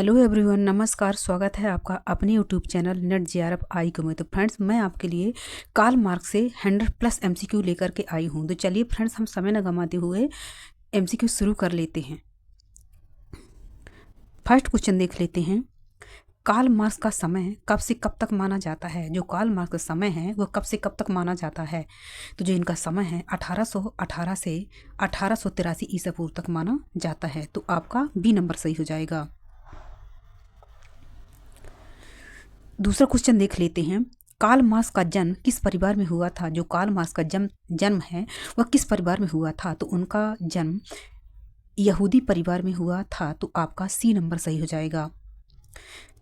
Hello everyone, नमस्कार। स्वागत है आपका अपने YouTube channel net JRF IQ में। तो फ्रेंड्स, मैं आपके लिए कार्ल मार्क्स से 100+ MCQ लेकर के आई हूँ। तो चलिए फ्रेंड्स, हम समय न गंवाते हुए MCQ शुरू कर लेते हैं। फर्स्ट क्वेश्चन देख लेते हैं। कार्ल मार्क्स का समय कब से कब तक माना जाता है? जो कार्ल मार्क्स का समय है वो कब से कब तक माना जाता है? तो जो इनका समय है 1818 से 1883 ईसा पूर्व तक माना जाता है। तो आपका बी नंबर सही हो जाएगा। दूसरा क्वेश्चन देख लेते हैं। कार्ल मार्क्स का जन्म किस परिवार में हुआ था? जो कार्ल मार्क्स का जन्म है वह किस परिवार में हुआ था? तो उनका जन्म यहूदी परिवार में हुआ था। तो आपका सी नंबर सही हो जाएगा।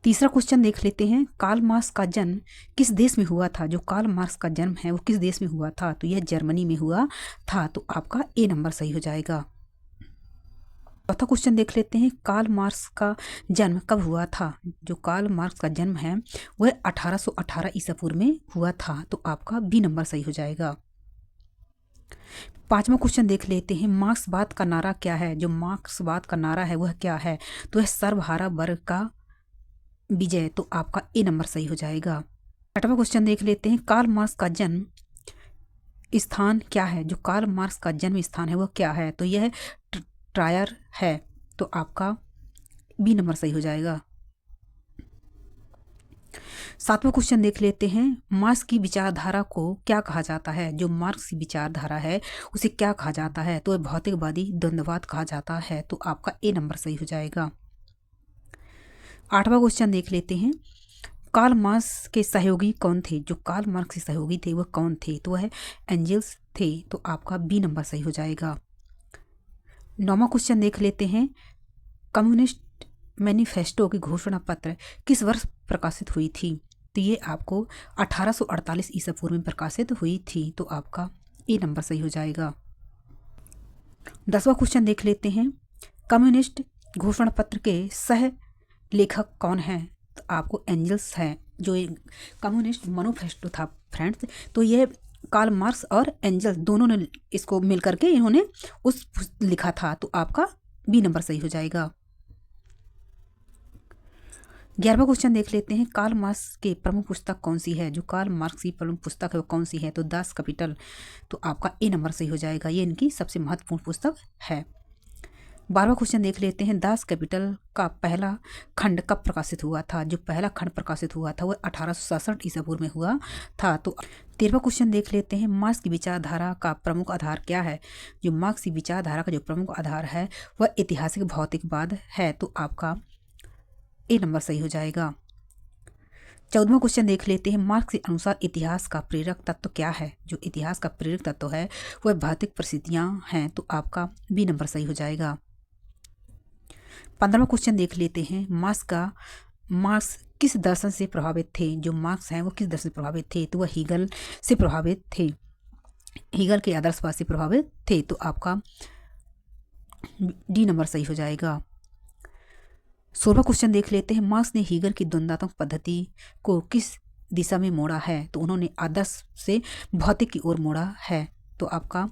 तीसरा क्वेश्चन देख लेते हैं। कार्ल मार्क्स का जन्म किस देश में हुआ था? जो कार्ल मार्क्स का जन्म है वो किस देश में हुआ था? तो यह जर्मनी में हुआ था। तो आपका ए नंबर सही हो जाएगा। चौथा क्वेश्चन देख लेते हैं। कार्ल मार्क्स का जन्म कब हुआ था? जो कार्ल मार्क्स का जन्म है वह 1818 ईसा पूर्व में हुआ था। तो आपका बी नंबर सही हो जाएगा। पांचवा क्वेश्चन देख लेते हैं। मार्क्सवाद का नारा क्या है? जो मार्क्सवाद का नारा है वह क्या है? तो वह सर्वहारा वर्ग का विजय। तो आपका ए नंबर सही हो जाएगा। छठवां क्वेश्चन देख लेते हैं। कार्ल मार्क्स का जन्म स्थान क्या है? जो कार्ल मार्क्स का जन्म स्थान है वह क्या है? तो यह ट्रायर है। तो आपका बी नंबर सही हो जाएगा। सातवां क्वेश्चन देख लेते हैं। मार्क्स की विचारधारा को क्या कहा जाता है? जो मार्क्स की विचारधारा है उसे क्या कहा जाता है? तो भौतिकवादी द्वंद्ववाद कहा जाता है। तो आपका ए नंबर सही हो जाएगा। आठवां क्वेश्चन देख लेते हैं। कार्ल मार्क्स के सहयोगी कौन थे? जो कार्ल मार्क्स के सहयोगी थे वह कौन थे? तो वह एंजल्स थे। तो आपका बी नंबर सही हो जाएगा। नौवां क्वेश्चन देख लेते हैं। कम्युनिस्ट मैनिफेस्टो की घोषणा पत्र किस वर्ष प्रकाशित हुई थी? तो ये आपको 1848 ईसा पूर्व में प्रकाशित हुई थी। तो आपका ए नंबर सही हो जाएगा। 10वां क्वेश्चन देख लेते हैं। कम्युनिस्ट घोषणा पत्र के सह लेखक कौन हैं? तो आपको एंजल्स है। जो कम्युनिस्ट मैनिफेस्टो था फ्रेंड्स, तो ये कार्ल मार्क्स और एंजल्स दोनों ने इसको मिलकर के इन्होंने उस लिखा था। तो आपका बी नंबर सही हो जाएगा। 11वां क्वेश्चन देख लेते हैं। कार्ल मार्क्स की प्रमुख पुस्तक कौन सी है? जो कार्ल मार्क्स की प्रमुख पुस्तक है वो कौन सी है? तो दास कैपिटल। तो आपका ए नंबर सही हो जाएगा। ये इनकी सबसे महत्वपूर्ण पुस्तक है। 12वां क्वेश्चन देख लेते हैं। दास कैपिटल का पहला खंड कब प्रकाशित हुआ था? जो पहला खंड प्रकाशित हुआ था वह 1867 ईसा पूर्व में हुआ था। तो 13वां क्वेश्चन देख लेते हैं। मार्क्स की विचारधारा का प्रमुख आधार क्या है? जो मार्क्स की विचारधारा का जो प्रमुख आधार है वह ऐतिहासिक भौतिकवाद है। तो आपका ए नंबर सही हो जाएगा। 14वां क्वेश्चन देख लेते हैं। मार्क्स के अनुसार इतिहास का प्रेरक तत्व क्या है? जो इतिहास का प्रेरक तत्व है वह भौतिक परिस्थितियां हैं। तो आपका बी नंबर सही हो जाएगा। 15वां क्वेश्चन देख लेते हैं। मार्क्स किस दर्शन से प्रभावित थे? जो मार्क्स हैं वो किस दर्शन से प्रभावित थे? तो वह हीगल से प्रभावित थे। हीगल के आदर्शवाद से प्रभावित थे। तो आपका डी नंबर सही हो जाएगा। 16वां क्वेश्चन देख लेते हैं। मार्क्स ने हीगल की द्वंद्वात्मक पद्धति को किस दिशा में मोड़ा है? तो उन्होंने आदर्श से भौतिक की ओर मोड़ा है। तो आपका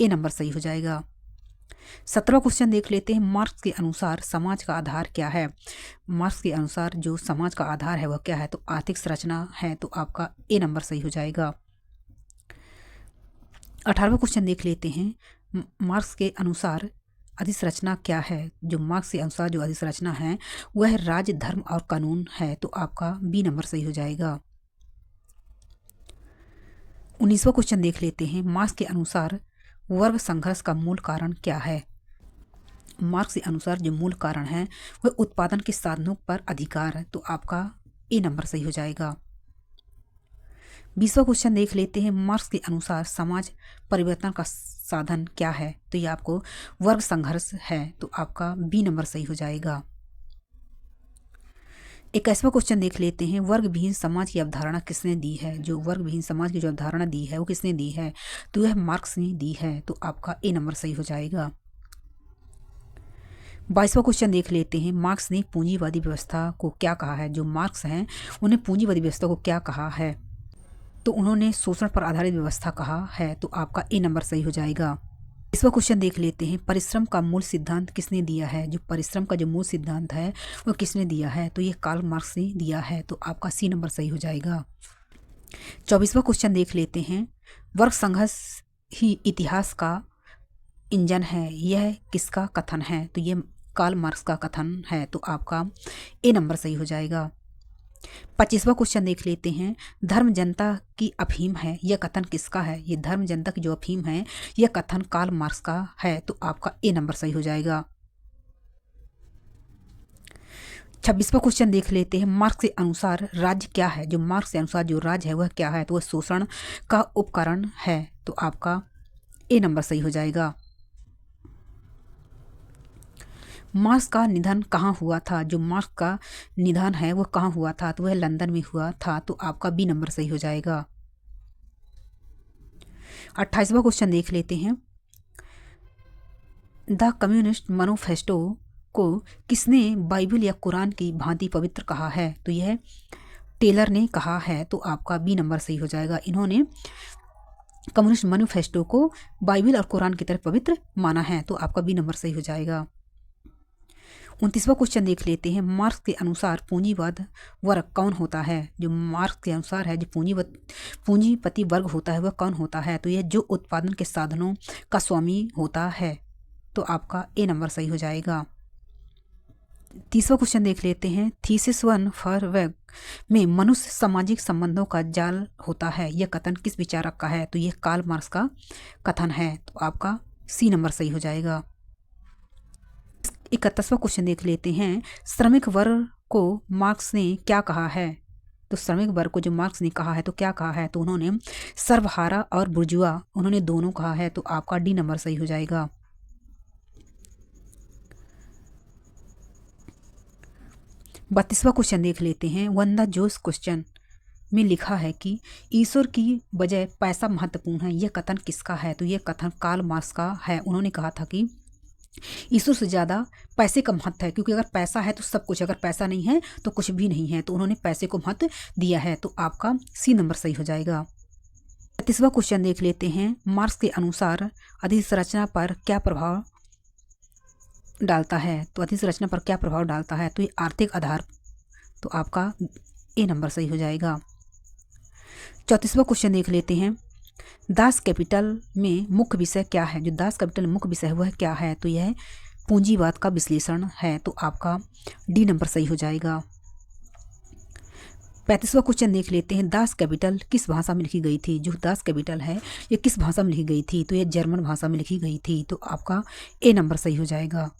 ए नंबर सही हो जाएगा। 17वां क्वेश्चन देख लेते हैं। मार्क्स के अनुसार समाज का आधार क्या है? मार्क्स के अनुसार जो समाज का आधार है वह क्या है? तो आर्थिक संरचना है। तो आपका ए नंबर सही हो जाएगा। 18वां क्वेश्चन देख लेते हैं। मार्क्स के अनुसार अधिसंरचना क्या है? जो मार्क्स के अनुसार जो अधिसंरचना है वह राज्य, धर्म और कानून है। तो आपका बी नंबर सही हो जाएगा। 19वां क्वेश्चन देख लेते हैं। मार्क्स के अनुसार वर्ग संघर्ष का मूल कारण क्या है? मार्क्स के अनुसार जो मूल कारण है वह उत्पादन के साधनों पर अधिकार है। तो आपका ए नंबर सही हो जाएगा। 20वां क्वेश्चन देख लेते हैं। मार्क्स के अनुसार समाज परिवर्तन का साधन क्या है? तो ये आपको वर्ग संघर्ष है। तो आपका बी नंबर सही हो जाएगा। 21वां क्वेश्चन देख लेते हैं। वर्ग विहीन समाज की अवधारणा किसने दी है? जो वर्ग विहीन समाज की जो अवधारणा दी है वो किसने दी है? तो यह मार्क्स ने दी है। तो आपका ए नंबर सही हो जाएगा। 22वां क्वेश्चन देख लेते हैं। मार्क्स ने पूंजीवादी व्यवस्था को क्या कहा है? जो मार्क्स हैं उन्हें पूंजीवादी व्यवस्था को क्या कहा है? तो उन्होंने शोषण पर आधारित व्यवस्था कहा है। तो आपका ए नंबर सही हो जाएगा। इसका क्वेश्चन देख लेते हैं, परिश्रम का मूल सिद्धांत किसने दिया है? जो परिश्रम का जो मूल सिद्धांत है वो किसने दिया है? तो ये कार्ल मार्क्स ने दिया है। तो आपका सी नंबर सही हो जाएगा। 24वां क्वेश्चन देख लेते हैं, वर्ग संघर्ष ही इतिहास का इंजन है, यह किसका कथन है? तो ये कार्ल मार्क्स का कथन है। तो आपका ए नंबर सही हो जाएगा। 25वां क्वेश्चन देख लेते हैं, धर्म जनता की अफीम है, यह कथन किसका है? ये धर्म जनता की जो अफीम है यह कथन कार्ल मार्क्स का है। तो आपका ए नंबर सही हो जाएगा। 26वां क्वेश्चन देख लेते हैं, मार्क्स के अनुसार राज्य क्या है? जो मार्क्स के अनुसार जो राज्य है वह क्या है? तो वह शोषण का उपकरण है। तो आपका ए नंबर सही हो जाएगा। मार्क्स का निधन कहाँ हुआ था? जो मार्क्स का निधन है वह कहाँ हुआ था? तो वह लंदन में हुआ था। तो आपका बी नंबर सही हो जाएगा। 28वां क्वेश्चन देख लेते हैं, द कम्युनिस्ट मैनिफेस्टो को किसने बाइबल या कुरान की भांति पवित्र कहा है? तो यह टेलर ने कहा है। तो आपका बी नंबर सही हो जाएगा। इन्होंने कम्युनिस्ट मैनिफेस्टो को बाइबल और कुरान की तरह पवित्र माना है। तो आपका बी नंबर सही हो जाएगा। 29वां क्वेश्चन देख लेते हैं, मार्क्स के अनुसार पूंजीवाद वर्ग कौन होता है? जो मार्क्स के अनुसार है जो पूंजीपति वर्ग होता है वह कौन होता है? तो यह जो उत्पादन के साधनों का स्वामी होता है। तो आपका ए नंबर सही हो जाएगा। 30वां क्वेश्चन देख लेते हैं, थीसिस 1 फॉर वर्ग में मनुष्य सामाजिक संबंधों का जाल होता है, यह कथन किस विचारक का है? तो यह कार्ल मार्क्स का कथन है। तो आपका सी नंबर सही हो जाएगा। 31वां क्वेश्चन देख लेते हैं, श्रमिक वर्ग को मार्क्स ने क्या कहा है? तो श्रमिक वर्ग को जो मार्क्स ने कहा है तो क्या कहा है? तो उन्होंने सर्वहारा और बुर्जुआ उन्होंने दोनों कहा है। तो आपका डी नंबर सही हो जाएगा। 32वां क्वेश्चन देख लेते हैं, वंदा जोश क्वेश्चन में लिखा है कि ईश्वर की बजाय पैसा महत्वपूर्ण है, यह कथन किसका है? तो यह कथन कार्ल मार्क्स का है। उन्होंने कहा था कि ईश्वर से ज़्यादा पैसे का महत्व है, क्योंकि अगर पैसा है तो सब कुछ, अगर पैसा नहीं है तो कुछ भी नहीं है। तो उन्होंने पैसे को महत्व दिया है। तो आपका सी नंबर सही हो जाएगा। 33वां क्वेश्चन देख लेते हैं, मार्क्स के अनुसार अधिसंरचना पर क्या प्रभाव डालता है? तो अधिसंरचना पर क्या प्रभाव डालता है? तो ये आर्थिक आधार। तो आपका ए नंबर सही हो जाएगा। 34वां क्वेश्चन देख लेते हैं, दास कैपिटल में मुख्य विषय क्या है? जो दास कैपिटल में मुख्य विषय है वह क्या है? तो यह पूंजीवाद का विश्लेषण है। तो आपका डी नंबर सही हो जाएगा। 35वां क्वेश्चन देख लेते हैं, दास कैपिटल किस भाषा में लिखी गई थी? जो दास कैपिटल है ये किस भाषा में लिखी गई थी? तो यह जर्मन भाषा में लिखी गई थी। तो आपका ए नंबर सही हो जाएगा।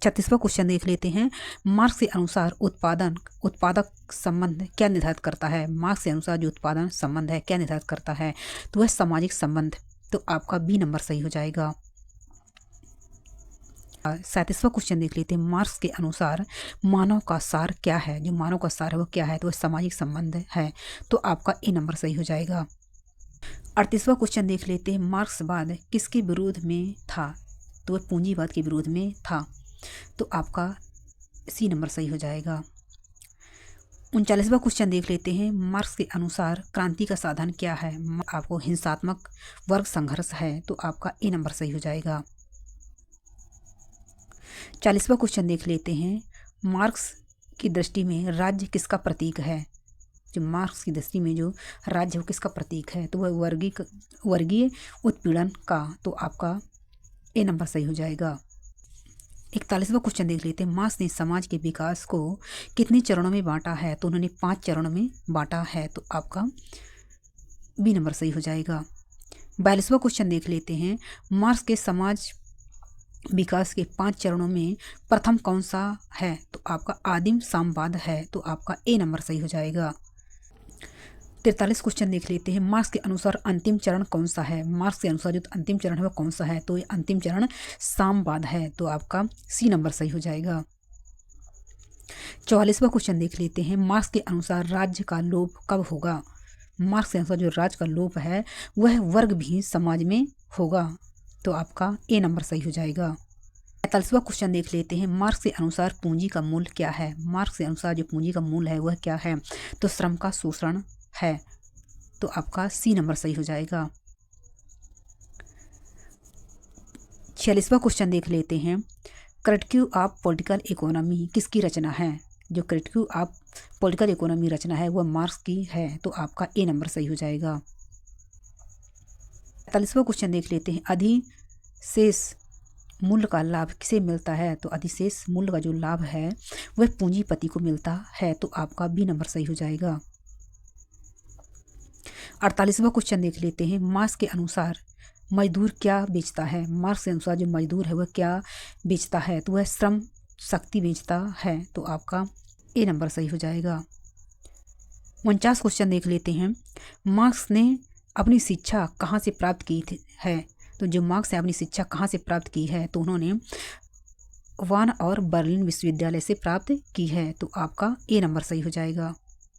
36वां क्वेश्चन देख लेते हैं, मार्क्स के अनुसार उत्पादक संबंध क्या निर्धारित करता है? मार्क्स के अनुसार जो उत्पादन संबंध है क्या निर्धारित करता है? तो वह सामाजिक संबंध। तो आपका बी नंबर सही हो जाएगा। 37वां क्वेश्चन देख लेते हैं, मार्क्स के अनुसार मानव का सार क्या है? जो मानव का सार है वो क्या है? तो वह सामाजिक संबंध है। तो आपका ए नंबर सही हो जाएगा। 38वां क्वेश्चन देख लेते हैं, मार्क्सवाद किसके विरोध में था? तो वह पूंजीवाद के विरोध में था। तो आपका सी नंबर सही हो जाएगा। 39वां क्वेश्चन देख लेते हैं, मार्क्स के अनुसार क्रांति का साधन क्या है? आपको हिंसात्मक वर्ग संघर्ष है। तो आपका ए नंबर सही हो जाएगा। 40वां क्वेश्चन देख लेते हैं, मार्क्स की दृष्टि में राज्य किसका प्रतीक है? जो मार्क्स की दृष्टि में जो राज्य है वो किसका प्रतीक है? तो वह वर्गीय उत्पीड़न का। तो आपका ए नंबर सही हो जाएगा। 41वां क्वेश्चन देख लेते हैं, मार्क्स ने समाज के विकास को कितने चरणों में बांटा है? तो उन्होंने 5 चरणों में बांटा है। तो आपका बी नंबर सही हो जाएगा। 42वां क्वेश्चन देख लेते हैं, मार्क्स के समाज विकास के 5 चरणों में प्रथम कौन सा है? तो आपका आदिम साम्यवाद है। तो आपका ए नंबर सही हो जाएगा। 43 क्वेश्चन देख लेते हैं, मार्क्स के अनुसार अंतिम चरण कौन सा है? मार्क्स के अनुसार जो अंतिम चरण है वह कौन सा है? तो ये अंतिम चरण साम्यवाद है। तो आपका सी नंबर सही हो जाएगा। 44वां क्वेश्चन देख लेते हैं, मार्क्स के अनुसार राज्य का लोप कब होगा? मार्क्स के अनुसार जो राज्य का लोप है वह वर्ग भी समाज में होगा। तो आपका ए नंबर सही हो जाएगा। 45वां क्वेश्चन देख लेते हैं, मार्क्स के अनुसार पूंजी का मूल क्या है? मार्क्स के अनुसार जो पूंजी का मूल है वह क्या है? तो श्रम का शोषण है। तो आपका सी नंबर सही हो जाएगा। 46वां क्वेश्चन देख लेते हैं। क्रिटिक ऑफ पॉलिटिकल इकोनॉमी किसकी रचना है? जो क्रिटिक ऑफ पॉलिटिकल इकोनॉमी रचना है वह मार्क्स की है, तो आपका ए नंबर सही हो जाएगा। 45वां क्वेश्चन देख लेते हैं। अधिशेष मूल्य का लाभ किसे मिलता है? तो अधिशेष मूल्य का जो लाभ है वह पूंजीपति को मिलता है, तो आपका बी नंबर सही हो जाएगा। 48वां क्वेश्चन देख लेते हैं। मार्क्स के अनुसार मजदूर क्या बेचता है? मार्क्स के अनुसार जो मजदूर है वह क्या बेचता है? तो वह श्रम शक्ति बेचता है, तो आपका ए नंबर सही हो जाएगा। 49 क्वेश्चन देख लेते हैं। मार्क्स ने अपनी शिक्षा कहाँ से प्राप्त की है? तो जो मार्क्स ने अपनी शिक्षा कहाँ से प्राप्त की है? तो उन्होंने वान और बर्लिन विश्वविद्यालय से प्राप्त की है, तो आपका ए नंबर सही हो जाएगा।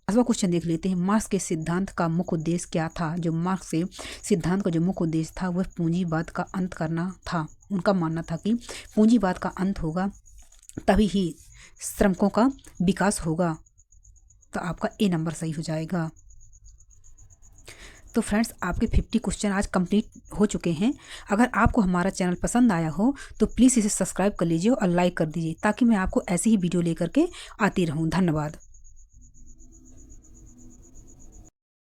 5वां क्वेश्चन देख लेते हैं। मार्क्स के सिद्धांत का मुख्य उद्देश्य क्या था? जो मार्क्स के सिद्धांत का जो मुख्य उद्देश्य था वह पूंजीवाद का अंत करना था। उनका मानना था कि पूंजीवाद का अंत होगा तभी ही श्रमिकों का विकास होगा, तो आपका ए नंबर सही हो जाएगा। तो फ्रेंड्स, आपके 50 क्वेश्चन आज कंप्लीट हो चुके हैं। अगर आपको हमारा चैनल पसंद आया हो तो प्लीज़ इसे सब्सक्राइब कर लीजिए और लाइक कर दीजिए, ताकि मैं आपको ऐसी ही वीडियो लेकर के आती रहूं। धन्यवाद।